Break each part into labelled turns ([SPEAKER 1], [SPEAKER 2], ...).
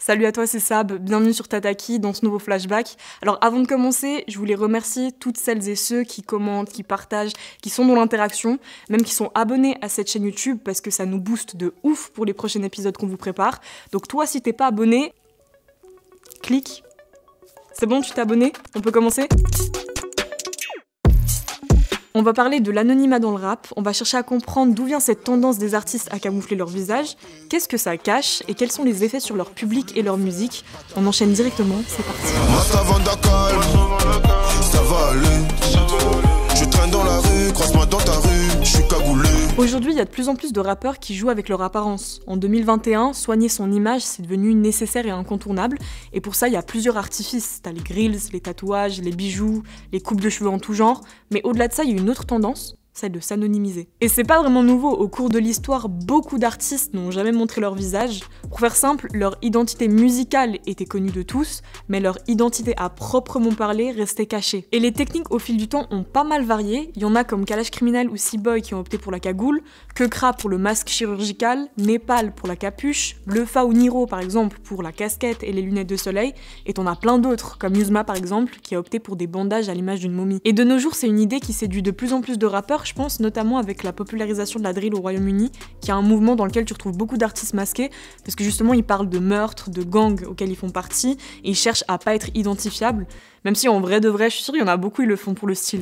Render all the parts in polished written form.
[SPEAKER 1] Salut à toi, c'est Sab, bienvenue sur Tataki dans ce nouveau flashback. Alors avant de commencer, je voulais remercier toutes celles et ceux qui commentent, qui partagent, qui sont dans l'interaction, même qui sont abonnés à cette chaîne YouTube parce que ça nous booste de ouf pour les prochains épisodes qu'on vous prépare. Donc toi, si t'es pas abonné, clique. C'est bon, tu t'es abonné? On peut commencer? On va parler de l'anonymat dans le rap, on va chercher à comprendre d'où vient cette tendance des artistes à camoufler leur visage, qu'est-ce que ça cache et quels sont les effets sur leur public et leur musique. On enchaîne directement, c'est parti.
[SPEAKER 2] Moi ça va aller. Je traîne dans la rue, croise-moi dans ta rue, je suis cagoulé.
[SPEAKER 1] Aujourd'hui, il y a de plus en plus de rappeurs qui jouent avec leur apparence. En 2021, soigner son image, c'est devenu nécessaire et incontournable. Et pour ça, il y a plusieurs artifices. T'as les grills, les tatouages, les bijoux, les coupes de cheveux en tout genre. Mais au-delà de ça, il y a une autre tendance, celle de s'anonymiser. Et c'est pas vraiment nouveau, au cours de l'histoire, beaucoup d'artistes n'ont jamais montré leur visage. Pour faire simple, leur identité musicale était connue de tous, mais leur identité à proprement parler restait cachée. Et les techniques au fil du temps ont pas mal varié, il y en a comme Kalash Criminel ou C-Boy qui ont opté pour la cagoule, Keukra pour le masque chirurgical, Népal pour la capuche, Lefa ou Niro par exemple pour la casquette et les lunettes de soleil, et t'en as plein d'autres, comme Yuzma par exemple, qui a opté pour des bandages à l'image d'une momie. Et de nos jours, c'est une idée qui séduit de plus en plus de rappeurs, je pense notamment avec la popularisation de la drill au Royaume-Uni, qui est un mouvement dans lequel tu retrouves beaucoup d'artistes masqués, parce que justement ils parlent de meurtres, de gangs auxquels ils font partie, et ils cherchent à pas être identifiables, même si en vrai de vrai, je suis sûre il y en a beaucoup, ils le font pour le style.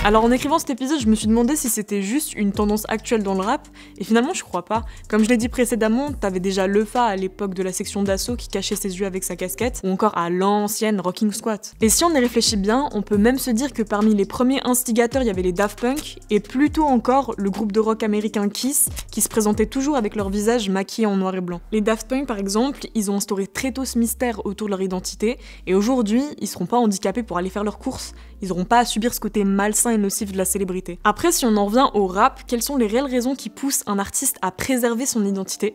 [SPEAKER 1] Alors en écrivant cet épisode, je me suis demandé si c'était juste une tendance actuelle dans le rap, et finalement je crois pas. Comme je l'ai dit précédemment, t'avais déjà Lefa à l'époque de la section d'assaut qui cachait ses yeux avec sa casquette, ou encore à l'ancienne Rocking Squat. Et si on y réfléchit bien, on peut même se dire que parmi les premiers instigateurs, il y avait les Daft Punk, et plus tôt encore, le groupe de rock américain Kiss, qui se présentaient toujours avec leur visage maquillé en noir et blanc. Les Daft Punk par exemple, ils ont instauré très tôt ce mystère autour de leur identité, et aujourd'hui, ils seront pas handicapés pour aller faire leurs courses, ils auront pas à subir ce côté malsain et nocif de la célébrité. Après, si on en revient au rap, quelles sont les réelles raisons qui poussent un artiste à préserver son identité?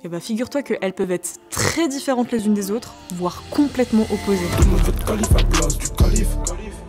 [SPEAKER 1] Et bah figure-toi qu'elles peuvent être très différentes les unes des autres, voire complètement opposées.
[SPEAKER 2] Tout le monde fait de calife à place du calife.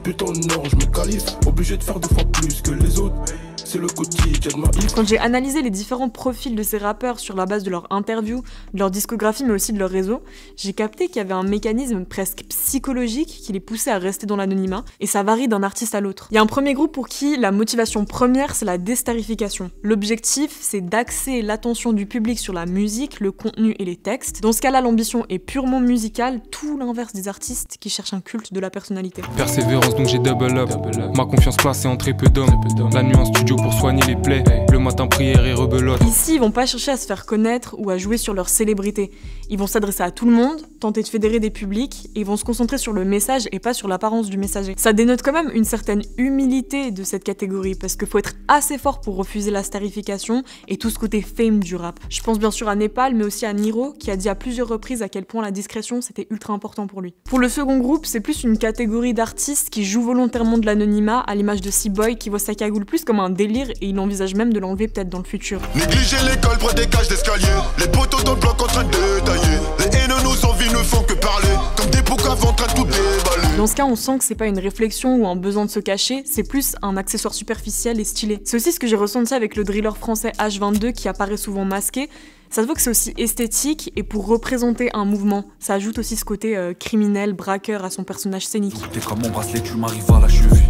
[SPEAKER 2] Putain non, je me calife, obligé de faire 2 fois plus que les autres. C'est le quotidien de ma vie.
[SPEAKER 1] Quand j'ai analysé les différents profils de ces rappeurs sur la base de leur interview, de leur discographie mais aussi de leur réseau, j'ai capté qu'il y avait un mécanisme presque psychologique qui les poussait à rester dans l'anonymat, et ça varie d'un artiste à l'autre. Il y a un premier groupe pour qui la motivation première c'est la destarification. L'objectif c'est d'axer l'attention du public sur la musique, le contenu et les textes. Dans ce cas-là, l'ambition est purement musicale, tout l'inverse des artistes qui cherchent un culte de la personnalité.
[SPEAKER 3] Persévérance donc j'ai double up, ma confiance placée en très peu d'hommes, la nuit en studio pour soigner les plaies, le matin prière et rebelote.
[SPEAKER 1] Ici, ils vont pas chercher à se faire connaître ou à jouer sur leur célébrité. Ils vont s'adresser à tout le monde, tenter de fédérer des publics, et ils vont se concentrer sur le message et pas sur l'apparence du messager. Ça dénote quand même une certaine humilité de cette catégorie, parce qu'il faut être assez fort pour refuser la starification et tout ce côté fame du rap. Je pense bien sûr à Népal, mais aussi à Niro, qui a dit à plusieurs reprises à quel point la discrétion c'était ultra important pour lui. Pour le second groupe, c'est plus une catégorie d'artistes qui jouent volontairement de l'anonymat, à l'image de C-Boy qui voit sa cagoule plus comme un délire, et il envisage même de l'enlever peut-être dans le futur.
[SPEAKER 2] Négliger l'école près des cages d'escalier, les poteaux dans le bloc en train de détailler. Les haineux nos envies ne font que parler, comme des poucaves en train de tout déballer.
[SPEAKER 1] Dans ce cas, on sent que c'est pas une réflexion ou un besoin de se cacher, c'est plus un accessoire superficiel et stylé. C'est aussi ce que j'ai ressenti avec le driller français H22 qui apparaît souvent masqué. Ça se voit que c'est aussi esthétique et pour représenter un mouvement. Ça ajoute aussi ce côté criminel, braqueur à son personnage scénique.
[SPEAKER 4] T'es comme mon bracelet, tu m'arrives à la cheville.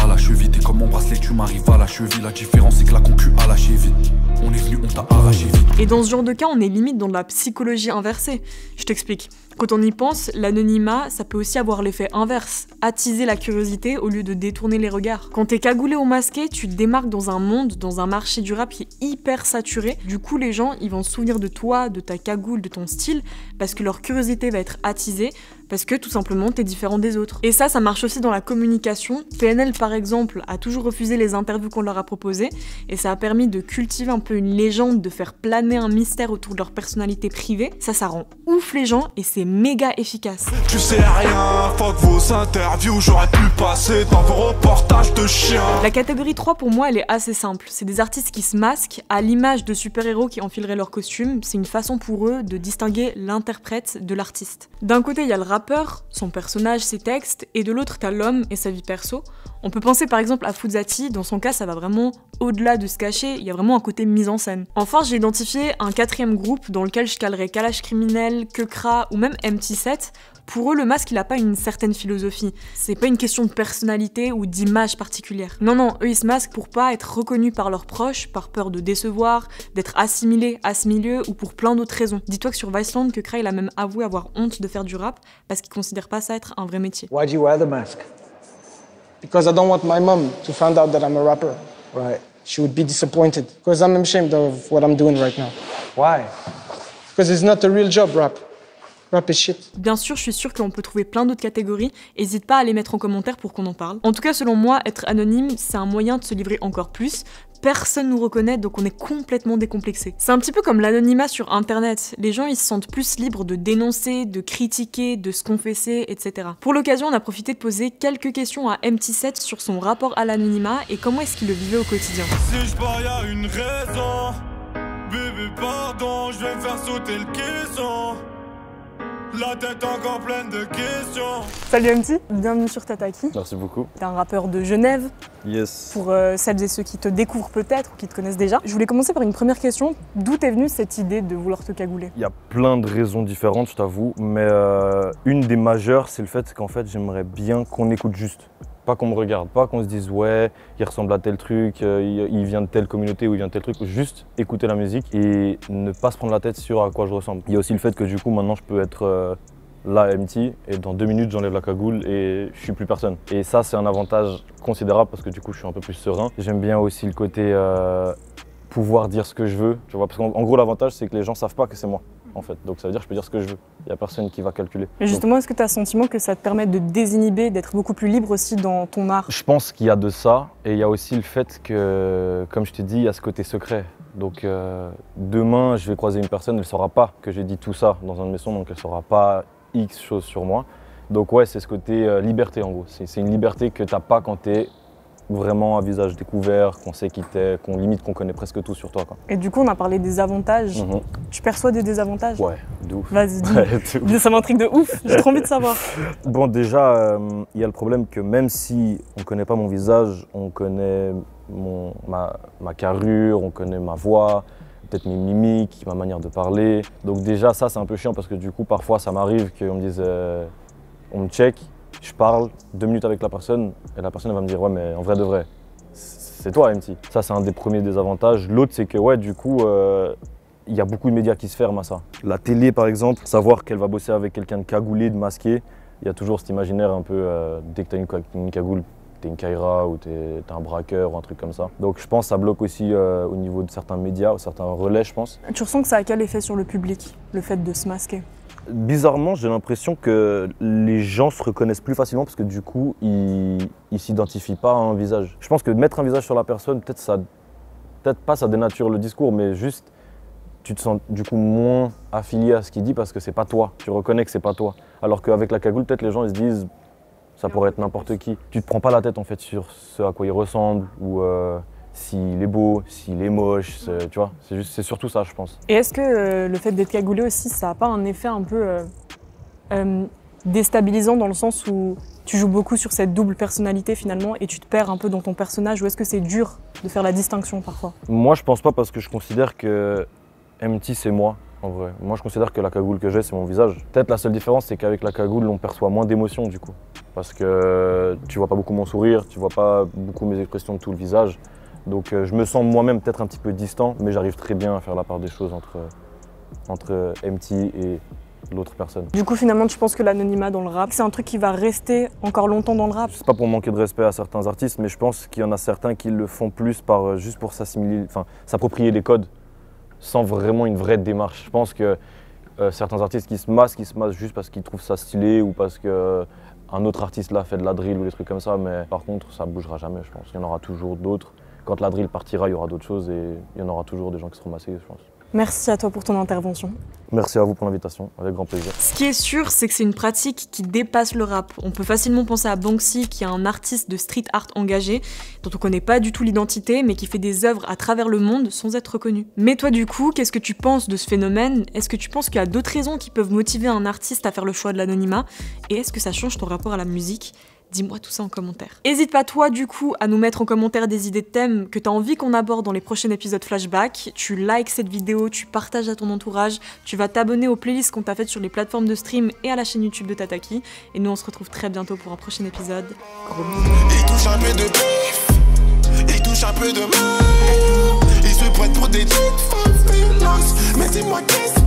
[SPEAKER 4] À la cheville, t'es comme mon bracelet, tu m'arrives à la cheville. La différence c'est que la concu a lâché vite. On est venu, on t'a arraché vite.
[SPEAKER 1] Et dans ce genre de cas, on est limite dans de la psychologie inversée. Je t'explique. Quand on y pense, l'anonymat, ça peut aussi avoir l'effet inverse, attiser la curiosité au lieu de détourner les regards. Quand t'es cagoulé ou masqué, tu te démarques dans un monde, dans un marché du rap qui est hyper saturé. Du coup, les gens, ils vont se souvenir de toi, de ta cagoule, de ton style, parce que leur curiosité va être attisée, parce que tout simplement, t'es différent des autres. Et ça marche aussi dans la communication. PNL, par exemple, a toujours refusé les interviews qu'on leur a proposées, et ça a permis de cultiver un peu une légende, de faire planer un mystère autour de leur personnalité privée. Ça rend ouf les gens, et c'est méga efficace.
[SPEAKER 2] Tu sais rien, fuck vos interviews, j'aurais pu passer dans vos reportages de chiens.
[SPEAKER 1] La catégorie 3 pour moi elle est assez simple, c'est des artistes qui se masquent à l'image de super-héros qui enfileraient leur costume, c'est une façon pour eux de distinguer l'interprète de l'artiste. D'un côté il y a le rappeur rappeur, son personnage, ses textes, et de l'autre t'as l'homme et sa vie perso. On peut penser par exemple à Fouzati, dans son cas ça va vraiment au-delà de se cacher, il y a vraiment un côté mise en scène. Enfin j'ai identifié un quatrième groupe dans lequel je calerais Kalash Criminel, Keukra ou même MT7. Pour eux, le masque, il a pas une certaine philosophie. C'est pas une question de personnalité ou d'image particulière. Non, eux, ils se masquent pour pas être reconnus par leurs proches, par peur de décevoir, d'être assimilés à ce milieu ou pour plein d'autres raisons. Dis-toi que sur Viceland, Keukra, il a même avoué avoir honte de faire du rap parce qu'il considère pas ça être un vrai métier.
[SPEAKER 5] Why do you wear the mask? Because I don't want my mom to find out that I'm a rapper. Right. She would be disappointed. Because I'm ashamed of what I'm doing right now. Why? Because it's not a real job, rap. Rap is shit.
[SPEAKER 1] Bien sûr, je suis sûre qu'on peut trouver plein d'autres catégories, n'hésite pas à les mettre en commentaire pour qu'on en parle. En tout cas, selon moi, être anonyme, c'est un moyen de se livrer encore plus. Personne nous reconnaît, donc on est complètement décomplexé. C'est un petit peu comme l'anonymat sur internet. Les gens, ils se sentent plus libres de dénoncer, de critiquer, de se confesser, etc. Pour l'occasion, on a profité de poser quelques questions à MT7 sur son rapport à l'anonymat et comment est-ce qu'il le vivait au quotidien.
[SPEAKER 2] Si je pars, y'a une raison. Bébé, pardon, je vais me faire sauter le caisson. La tête encore pleine de questions.
[SPEAKER 1] Salut MT, bienvenue sur Tataki.
[SPEAKER 6] Merci beaucoup.
[SPEAKER 1] T'es un rappeur de Genève.
[SPEAKER 6] Yes.
[SPEAKER 1] Pour celles et ceux qui te découvrent peut-être ou qui te connaissent déjà. Je voulais commencer par une première question. D'où t'es venue cette idée de vouloir te cagouler?
[SPEAKER 6] Il y a plein de raisons différentes, je t'avoue, mais une des majeures, c'est le fait qu'en fait, j'aimerais bien qu'on écoute juste. Pas qu'on me regarde, pas qu'on se dise ouais, il ressemble à tel truc, il vient de telle communauté ou il vient de tel truc. Juste écouter la musique et ne pas se prendre la tête sur à quoi je ressemble. Il y a aussi le fait que du coup maintenant je peux être là MT et dans 2 minutes j'enlève la cagoule et je suis plus personne. Et ça c'est un avantage considérable parce que du coup je suis un peu plus serein. J'aime bien aussi le côté pouvoir dire ce que je veux, tu vois, parce qu'en gros l'avantage c'est que les gens savent pas que c'est moi. En fait. Donc ça veut dire que je peux dire ce que je veux. Il n'y a personne qui va calculer.
[SPEAKER 1] Mais justement, est-ce que tu as le sentiment que ça te permet de désinhiber, d'être beaucoup plus libre aussi dans ton art?
[SPEAKER 6] Je pense qu'il y a de ça et il y a aussi le fait que, comme je t'ai dit, il y a ce côté secret. Donc demain, je vais croiser une personne, elle ne saura pas que j'ai dit tout ça dans un de mes sons, donc elle ne saura pas X choses sur moi. Donc ouais, c'est ce côté liberté en gros. C'est une liberté que tu n'as pas quand tu es vraiment à visage découvert, qu'on sait qui t'es, qu'on connaît presque tout sur toi, quoi.
[SPEAKER 1] Et du coup, on a parlé des avantages. Tu perçois des désavantages?
[SPEAKER 6] Ouais, de ouf.
[SPEAKER 1] Vas-y, dis. Ça m'intrigue de ouf, j'ai trop envie de savoir.
[SPEAKER 6] Bon, déjà, il y a le problème que même si on ne connaît pas mon visage, on connaît ma carrure, on connaît ma voix, peut-être mes mimiques, ma manière de parler. Donc déjà, ça, c'est un peu chiant parce que du coup, parfois, ça m'arrive qu'on me dise, on me check, je parle 2 minutes avec la personne et la personne elle va me dire ouais mais en vrai de vrai, c'est toi MT. Ça c'est un des premiers désavantages. L'autre c'est que ouais du coup il y a beaucoup de médias qui se ferment à ça. La télé par exemple, savoir qu'elle va bosser avec quelqu'un de cagoulé, de masqué, il y a toujours cet imaginaire un peu dès que tu as une cagoule, t'es une Kaira ou t'es un braqueur ou un truc comme ça. Donc je pense que ça bloque aussi au niveau de certains médias, certains relais je pense.
[SPEAKER 1] Tu ressens que ça a quel effet sur le public, le fait de se masquer?
[SPEAKER 6] Bizarrement, j'ai l'impression que les gens se reconnaissent plus facilement parce que du coup, ils s'identifient pas à un visage. Je pense que mettre un visage sur la personne, peut-être pas ça dénature le discours, mais juste tu te sens du coup moins affilié à ce qu'il dit parce que c'est pas toi. Tu reconnais que c'est pas toi. Alors qu'avec la cagoule, peut-être les gens ils se disent ça pourrait être n'importe qui. Tu te prends pas la tête en fait sur ce à quoi il ressemble ou s'il est beau, s'il est moche, tu vois, c'est surtout ça je pense.
[SPEAKER 1] Et est-ce que le fait d'être cagoulé aussi, ça n'a pas un effet un peu déstabilisant dans le sens où tu joues beaucoup sur cette double personnalité finalement et tu te perds un peu dans ton personnage, ou est-ce que c'est dur de faire la distinction parfois?
[SPEAKER 6] Moi je pense pas parce que je considère que MT c'est moi en vrai. Moi je considère que la cagoule que j'ai c'est mon visage. Peut-être la seule différence c'est qu'avec la cagoule on perçoit moins d'émotions du coup. Parce que tu vois pas beaucoup mon sourire, tu vois pas beaucoup mes expressions de tout le visage. Donc je me sens moi-même peut-être un petit peu distant, mais j'arrive très bien à faire la part des choses entre MT et l'autre personne.
[SPEAKER 1] Du coup finalement tu penses que l'anonymat dans le rap, c'est un truc qui va rester encore longtemps dans le rap?
[SPEAKER 6] C'est pas pour manquer de respect à certains artistes, mais je pense qu'il y en a certains qui le font plus juste pour s'assimiler, enfin s'approprier les codes, sans vraiment une vraie démarche. Je pense que certains artistes qui se massent juste parce qu'ils trouvent ça stylé ou parce qu'un autre artiste là fait de la drill ou des trucs comme ça, mais par contre ça bougera jamais je pense. Il y en aura toujours d'autres. Quand la drill partira, il y aura d'autres choses et il y en aura toujours des gens qui seront massés, je pense.
[SPEAKER 1] Merci à toi pour ton intervention.
[SPEAKER 6] Merci à vous pour l'invitation, avec grand plaisir.
[SPEAKER 1] Ce qui est sûr, c'est que c'est une pratique qui dépasse le rap. On peut facilement penser à Banksy, qui est un artiste de street art engagé, dont on connaît pas du tout l'identité, mais qui fait des œuvres à travers le monde sans être reconnu. Mais toi du coup, qu'est-ce que tu penses de ce phénomène? Est-ce que tu penses qu'il y a d'autres raisons qui peuvent motiver un artiste à faire le choix de l'anonymat? Et est-ce que ça change ton rapport à la musique? Dis-moi tout ça en commentaire. Hésite pas toi du coup à nous mettre en commentaire des idées de thèmes que t'as envie qu'on aborde dans les prochains épisodes flashback. Tu likes cette vidéo, tu partages à ton entourage, tu vas t'abonner aux playlists qu'on t'a faites sur les plateformes de stream et à la chaîne YouTube de Tataki. Et nous on se retrouve très bientôt pour un prochain épisode. Gros bisous.
[SPEAKER 2] Il touche un peu de bif, il touche un peu de mal. Il se prête pour des petites favelas. Mais dis-moi qu'est-ce